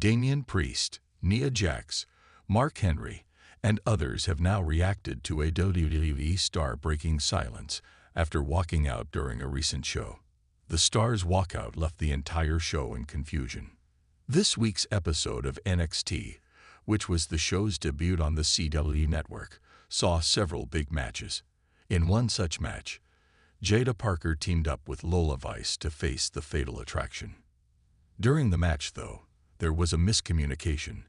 Damian Priest, Nia Jax, Mark Henry, and others have now reacted to a WWE star breaking silence after walking out during a recent show. The star's walkout left the entire show in confusion. This week's episode of NXT, which was the show's debut on the CW network, saw several big matches. In one such match, Jada Parker teamed up with Lola Vice to face the Fatal Attraction. During the match, though, there was a miscommunication,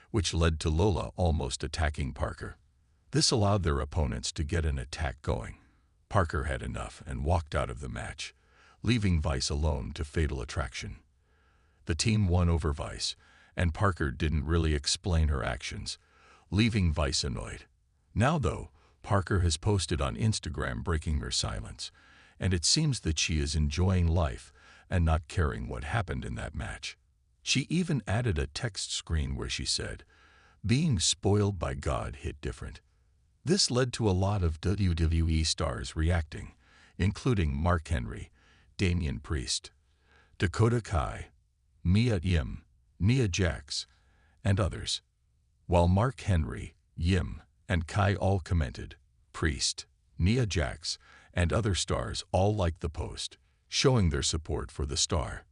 which led to Lola almost attacking Parker. This allowed their opponents to get an attack going. Parker had enough and walked out of the match, leaving Vice alone to Fatal Attraction. The team won over Vice, and Parker didn't really explain her actions, leaving Vice annoyed. Now, though, Parker has posted on Instagram breaking her silence, and it seems that she is enjoying life and not caring what happened in that match. She even added a text screen where she said, "Being spoiled by God hit different." This led to a lot of WWE stars reacting, including Mark Henry, Damian Priest, Dakota Kai, Mia Yim, Nia Jax, and others. While Mark Henry, Yim, and Kai all commented, Priest, Nia Jax, and other stars all liked the post, showing their support for the star.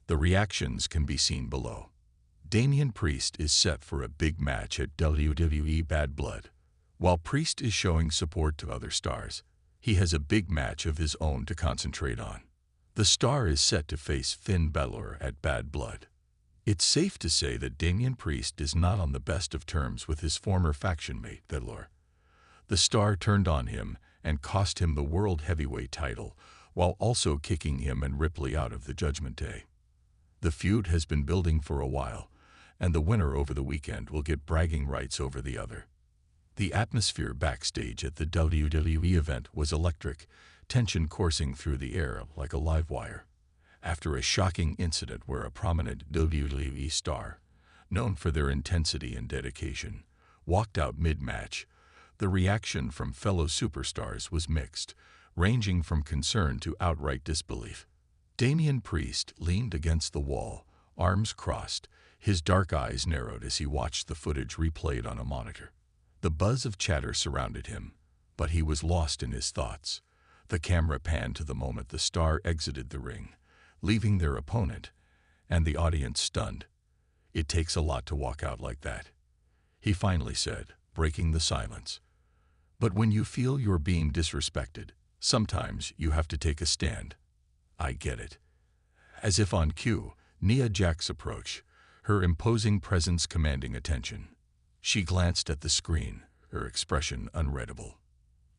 The reactions can be seen below. Damian Priest is set for a big match at WWE Bad Blood. While Priest is showing support to other stars, he has a big match of his own to concentrate on. The star is set to face Finn Balor at Bad Blood. It's safe to say that Damian Priest is not on the best of terms with his former faction mate, Balor. The star turned on him and cost him the World Heavyweight title, while also kicking him and Ripley out of the Judgment Day. The feud has been building for a while, and the winner over the weekend will get bragging rights over the other. The atmosphere backstage at the WWE event was electric, tension coursing through the air like a live wire. After a shocking incident where a prominent WWE star, known for their intensity and dedication, walked out mid-match, the reaction from fellow superstars was mixed, ranging from concern to outright disbelief. Damian Priest leaned against the wall, arms crossed, his dark eyes narrowed as he watched the footage replayed on a monitor. The buzz of chatter surrounded him, but he was lost in his thoughts. The camera panned to the moment the star exited the ring, leaving their opponent and the audience stunned. "It takes a lot to walk out like that," he finally said, breaking the silence. "But when you feel you're being disrespected, sometimes you have to take a stand. I get it." As if on cue, Nia Jax approached, her imposing presence commanding attention. She glanced at the screen, her expression unreadable.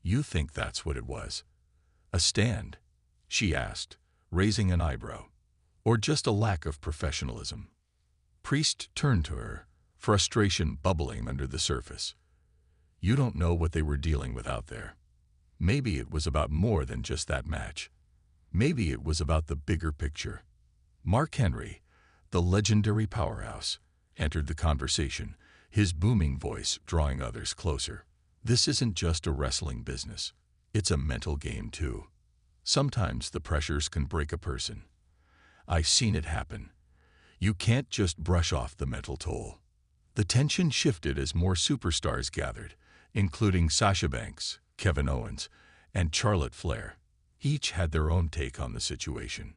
"You think that's what it was? A stand?" she asked, raising an eyebrow. "Or just a lack of professionalism?" Priest turned to her, frustration bubbling under the surface. "You don't know what they were dealing with out there. Maybe it was about more than just that match. Maybe it was about the bigger picture." Mark Henry, the legendary powerhouse, entered the conversation, his booming voice drawing others closer. "This isn't just a wrestling business. It's a mental game, too. Sometimes the pressures can break a person. I've seen it happen. You can't just brush off the mental toll." The tension shifted as more superstars gathered, including Sasha Banks, Kevin Owens, and Charlotte Flair. Each had their own take on the situation.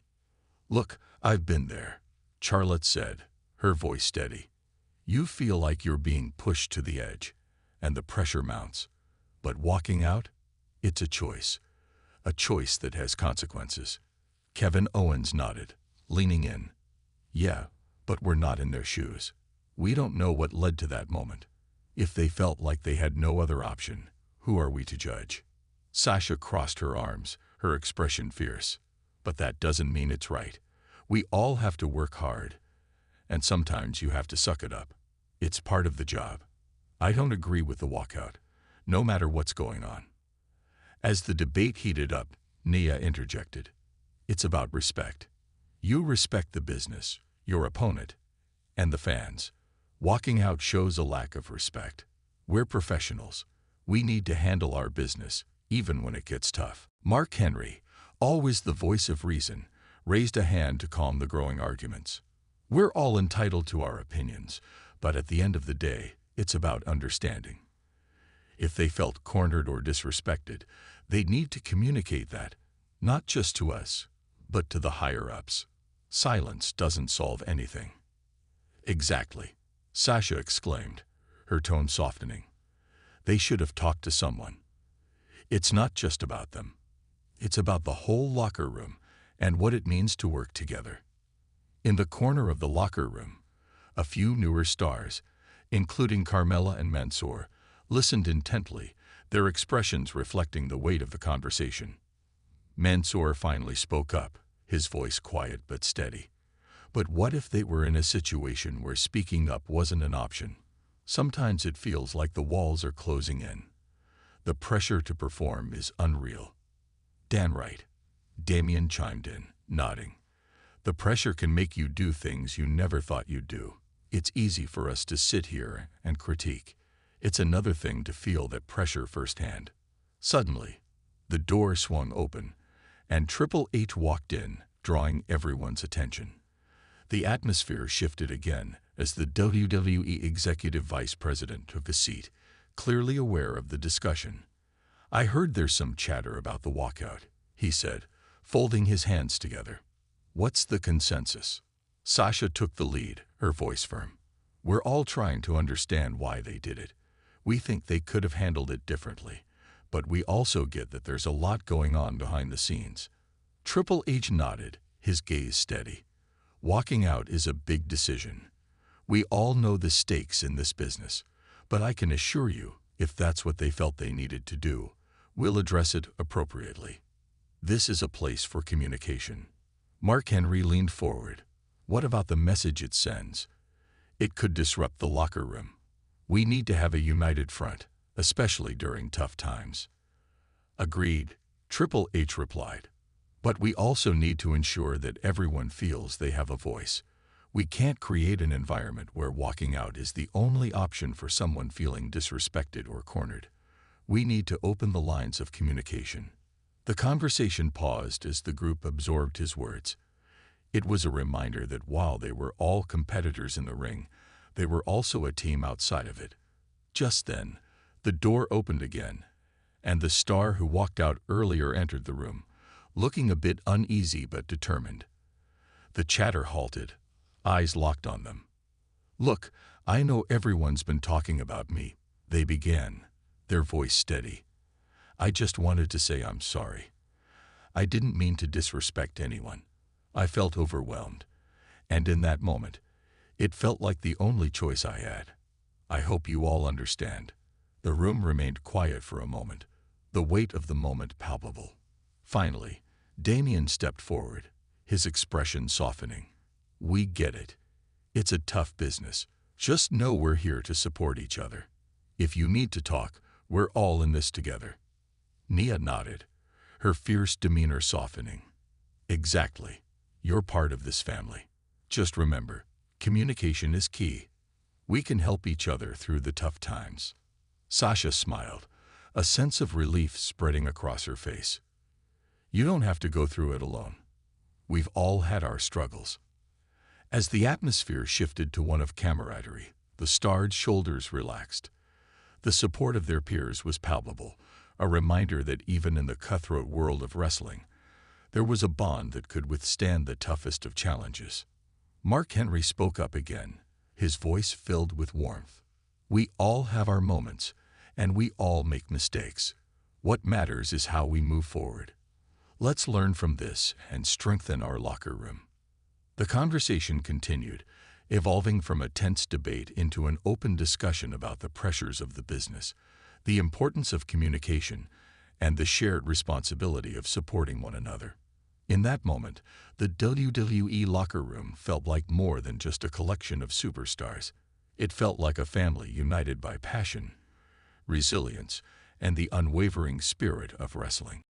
"Look, I've been there," Charlotte said, her voice steady. "You feel like you're being pushed to the edge, and the pressure mounts. But walking out? It's a choice that has consequences." Kevin Owens nodded, leaning in. "Yeah, but we're not in their shoes. We don't know what led to that moment. If they felt like they had no other option, who are we to judge?" Sasha crossed her arms, her expression fierce. "But that doesn't mean it's right. We all have to work hard, and sometimes you have to suck it up. It's part of the job." "I don't agree with the walkout, no matter what's going on." As the debate heated up, Nia interjected. "It's about respect. You respect the business, your opponent, and the fans. Walking out shows a lack of respect. We're professionals. We need to handle our business, even when it gets tough." Mark Henry, always the voice of reason, raised a hand to calm the growing arguments. We're all entitled to our opinions, but at the end of the day, it's about understanding. If they felt cornered or disrespected, they need to communicate that, not just to us, but to the higher-ups. Silence doesn't solve anything. Exactly, Sasha exclaimed, her tone softening. They should have talked to someone. It's not just about them. It's about the whole locker room and what it means to work together. In the corner of the locker room, a few newer stars, including Carmella and Mansoor, listened intently, their expressions reflecting the weight of the conversation. Mansoor finally spoke up, his voice quiet but steady. But what if they were in a situation where speaking up wasn't an option? Sometimes it feels like the walls are closing in. The pressure to perform is unreal. "Damn right," Damian chimed in, nodding. "The pressure can make you do things you never thought you'd do. It's easy for us to sit here and critique. It's another thing to feel that pressure firsthand." Suddenly, the door swung open, and Triple H walked in, drawing everyone's attention. The atmosphere shifted again as the WWE Executive Vice President took a seat, clearly aware of the discussion. "I heard there's some chatter about the walkout," he said, folding his hands together. "What's the consensus?" Sasha took the lead, her voice firm. "We're all trying to understand why they did it. We think they could have handled it differently, but we also get that there's a lot going on behind the scenes." Triple H nodded, his gaze steady. "Walking out is a big decision. We all know the stakes in this business, but I can assure you, if that's what they felt they needed to do, we'll address it appropriately. This is a place for communication." Mark Henry leaned forward. "What about the message it sends? It could disrupt the locker room. We need to have a united front, especially during tough times." "Agreed," Triple H replied. "But we also need to ensure that everyone feels they have a voice. We can't create an environment where walking out is the only option for someone feeling disrespected or cornered. We need to open the lines of communication." The conversation paused as the group absorbed his words. It was a reminder that while they were all competitors in the ring, they were also a team outside of it. Just then, the door opened again, and the star who walked out earlier entered the room, looking a bit uneasy but determined. The chatter halted, eyes locked on them. "Look, I know everyone's been talking about me," they began, their voice steady. "I just wanted to say I'm sorry. I didn't mean to disrespect anyone. I felt overwhelmed, and in that moment, it felt like the only choice I had. I hope you all understand." The room remained quiet for a moment, the weight of the moment palpable. Finally, Damian stepped forward, his expression softening. "We get it. It's a tough business. Just know we're here to support each other. If you need to talk, we're all in this together." Nia nodded, her fierce demeanor softening. "Exactly. You're part of this family. Just remember, communication is key. We can help each other through the tough times." Sasha smiled, a sense of relief spreading across her face. "You don't have to go through it alone. We've all had our struggles." As the atmosphere shifted to one of camaraderie, the stars' shoulders relaxed. The support of their peers was palpable, a reminder that even in the cutthroat world of wrestling, there was a bond that could withstand the toughest of challenges. Mark Henry spoke up again, his voice filled with warmth. "We all have our moments, and we all make mistakes. What matters is how we move forward. Let's learn from this and strengthen our locker room." The conversation continued, evolving from a tense debate into an open discussion about the pressures of the business, the importance of communication, and the shared responsibility of supporting one another. In that moment, the WWE locker room felt like more than just a collection of superstars. It felt like a family united by passion, resilience, and the unwavering spirit of wrestling.